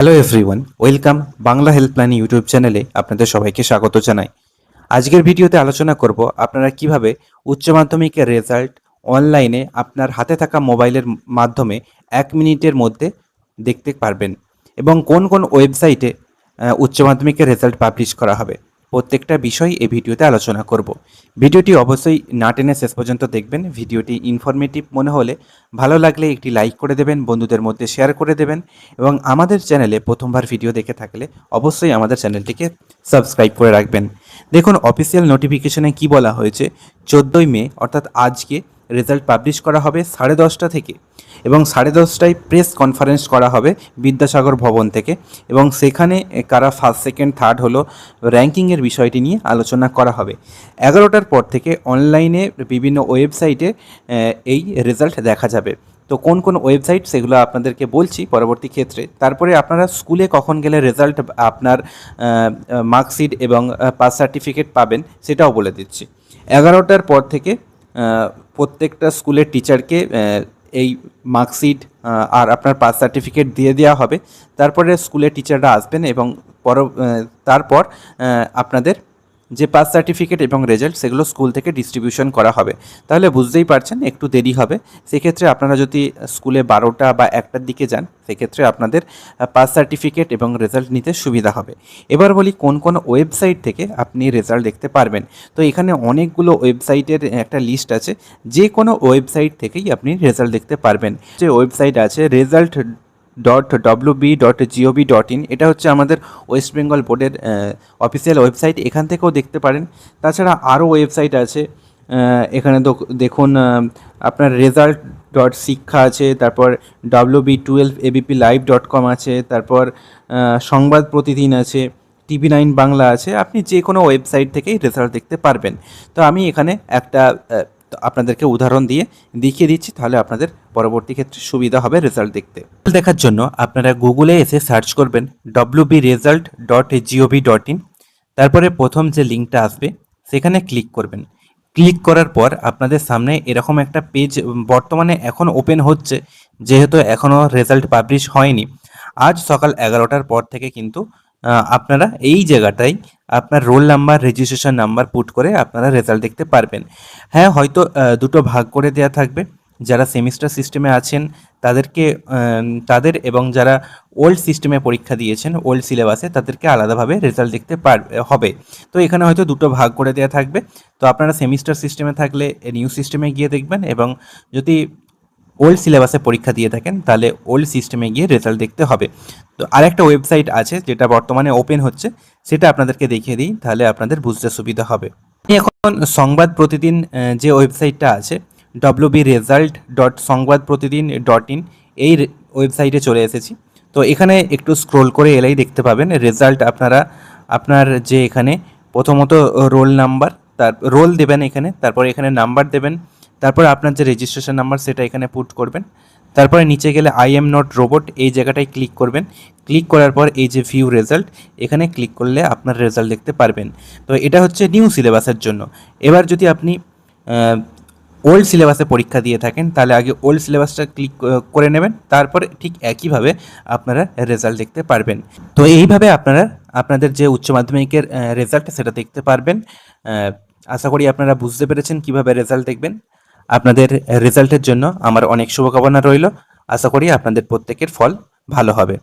Hello everyone, welcome Bangla helpline YouTube চ্যানেলে আপনাদের সবাইকে স্বাগত জানাই। আজকের ভিডিওতে আলোচনা করব আপনারা কিভাবে উচ্চ মাধ্যমিকের রেজাল্ট অনলাইনে আপনার হাতে থাকা মোবাইলের মাধ্যমে 1 মিনিটের মধ্যে দেখতে পারবেন এবং কোন কোন ওয়েবসাইটে উচ্চ মাধ্যমিকের রেজাল্ট পাবলিশ করা হবে। প্রত্যেকটা বিষয় এই ভিডিওতে আলোচনা করব। ভিডিওটি অবশ্যই না টেনে শেষ পর্যন্ত দেখবেন। ভিডিওটি ইনফরমেটিভ মনে হলে ভালো লাগলে একটি লাইক করে দেবেন, বন্ধুদের মধ্যে শেয়ার করে দেবেন এবং আমাদের চ্যানেলে প্রথমবার ভিডিও দেখে থাকলে অবশ্যই আমাদের চ্যানেলটিকে সাবস্ক্রাইব করে রাখবেন। দেখুন অফিসিয়াল নোটিফিকেশনে কি বলা হয়েছে, 14ই মে অর্থাৎ আজকে রেজাল্ট পাবলিশ করা হবে 10:30 থেকে এবং 10:30টায় প্রেস কনফারেন্স করা হবে বিদ্যাসাগর ভবন থেকে এবং সেখানে কারা ফার্স্ট সেকেন্ড থার্ড হলো র্যাঙ্কিংয়ের বিষয়টি নিয়ে আলোচনা করা হবে। 11টার পর থেকে অনলাইনে বিভিন্ন ওয়েবসাইটে এই রেজাল্ট দেখা যাবে। তো কোন কোন ওয়েবসাইট সেগুলো আপনাদেরকে বলছি পরবর্তী ক্ষেত্রে। তারপরে আপনারা স্কুলে কখন গেলে রেজাল্ট আপনার মার্কশিট এবং পাস সার্টিফিকেট পাবেন সেটাও বলে দিচ্ছি। 11টার পর থেকে প্রত্যেকটা স্কুলের টিচারকে এই মার্কশিট আর আপনার পাস সার্টিফিকেট দিয়ে দেওয়া হবে। তারপরে স্কুলের টিচাররা আসবেন এবং তারপর আপনাদের যে পাস সার্টিফিকেট এবং রেজাল্ট সেগুলো স্কুল থেকে ডিস্ট্রিবিউশন করা হবে। তাহলে বুঝতেই পারছেন একটু দেরি হবে। সেক্ষেত্রে আপনারা যদি স্কুলে 12টা বা 1টার দিকে যান সেক্ষেত্রে আপনাদের পাস সার্টিফিকেট এবং রেজাল্ট নিতে সুবিধা হবে। এবার বলি কোন কোন ওয়েবসাইট থেকে আপনি রেজাল্ট দেখতে পারবেন। তো এখানে অনেকগুলো ওয়েবসাইটের একটা লিস্ট আছে, যে কোনো ওয়েবসাইট থেকেই আপনি রেজাল্ট দেখতে পারবেন। যে ওয়েবসাইট আছে result.wb.gov.in, এটা হচ্ছে আমাদের ওয়েস্ট বেঙ্গল বোর্ডের অফিসিয়াল ওয়েবসাইট, এখান থেকেও দেখতে পারেন। তাছাড়া আরও ওয়েবসাইট আছে, এখানে দেখুন আপনার result.শিক্ষা আছে, তারপর wb12abplive.com আছে, তারপর সংবাদ প্রতিদিন আছে, TV9 বাংলা আছে। আপনি যে কোনো ওয়েবসাইট থেকেই রেজাল্ট দেখতে পারবেন। তো আমি এখানে একটা আপনাদেরকে উদাহরণ দিয়ে দেখিয়ে দিচ্ছি, তাহলে আপনাদের পরবর্তী ক্ষেত্রে সুবিধা হবে রেজাল্ট দেখতে। দেখার জন্য আপনারা গুগলে এসে সার্চ করবেন wbresult.gov.in, তারপরে প্রথম যে লিঙ্কটা আসবে সেখানে ক্লিক করবেন। ক্লিক করার পর আপনাদের সামনে এরকম একটা পেজ বর্তমানে এখন ওপেন হচ্ছে, যেহেতু এখনও রেজাল্ট পাবলিশ হয়নি। আজ সকাল 11টার পর থেকে কিন্তু আপনারা এই জায়গাটায় আপনার roll number, registration number put করে আপনারা রেজাল্ট দেখতে পারবেন। হ্যাঁ, হয়তো দুটো ভাগ করে দেওয়া থাকবে। যারা সেমিস্টার সিস্টেমে আছেন তাদের এবং যারা ওল্ড সিস্টেমে পরীক্ষা দিয়েছেন ওল্ড সিলেবাসে তাদেরকে আলাদাভাবে রেজাল্ট দেখতে হবে। তো এখানে হয়তো দুটো ভাগ করে দেওয়া থাকবে। তো আপনারা সেমিস্টার সিস্টেমে থাকলে নিউ সিস্টেমে গিয়ে দেখবেন এবং যদি ওল্ড সিলেবাসে পরীক্ষা দিয়ে থাকেন তাহলে ওল্ড সিস্টেমে গিয়ে রেজাল্ট দেখতে হবে। তো আরেকটা ওয়েবসাইট আছে যেটা বর্তমানে ওপেন হচ্ছে, সেটা আপনাদেরকে দেখিয়ে দিই, তাহলে আপনাদের বুঝতে সুবিধা হবে। এখন সংবাদ প্রতিদিন যে ওয়েবসাইটটা আছে wbresult.সংবাদপ্রতিদিন.in, এই ওয়েবসাইটে চলে এসেছি। তো এখানে একটু স্ক্রোল করে এলেই দেখতে পাবেন রেজাল্ট। আপনার যে এখানে প্রথমত রোল নাম্বার, তার রোল দেবেন এখানে, তারপরে এখানে নাম্বার দেবেন, তারপর আপনার যে রেজিস্ট্রেশন নাম্বার সেটা এখানে পুট করবেন। তারপরে নিচে গেলে আই এম নট রোবট এই জায়গাটায় ক্লিক করবেন। ক্লিক করার পর এই যে ভিউ রেজাল্ট, এখানে ক্লিক করলে আপনার রেজাল্ট দেখতে পারবেন। তো এটা হচ্ছে নিউ সিলেবাসের জন্য। এবার যদি আপনি ওল্ড সিলেবাসে পরীক্ষা দিয়ে থাকেন তাহলে আগে ওল্ড সিলেবাসটা ক্লিক করে নেবেন, তারপরে ঠিক একইভাবে আপনারা রেজাল্ট দেখতে পারবেন। তো এইভাবে আপনারা আপনাদের যে উচ্চ মাধ্যমিকের রেজাল্ট সেটা দেখতে পারবেন। আশা করি আপনারা বুঝতে পেরেছেন কিভাবে রেজাল্ট দেখবেন। আপনাদের রেজাল্টের জন্য আমার অনেক শুভকামনা রইল। আশা করি আপনাদের প্রত্যেকের ফল ভালো হবে।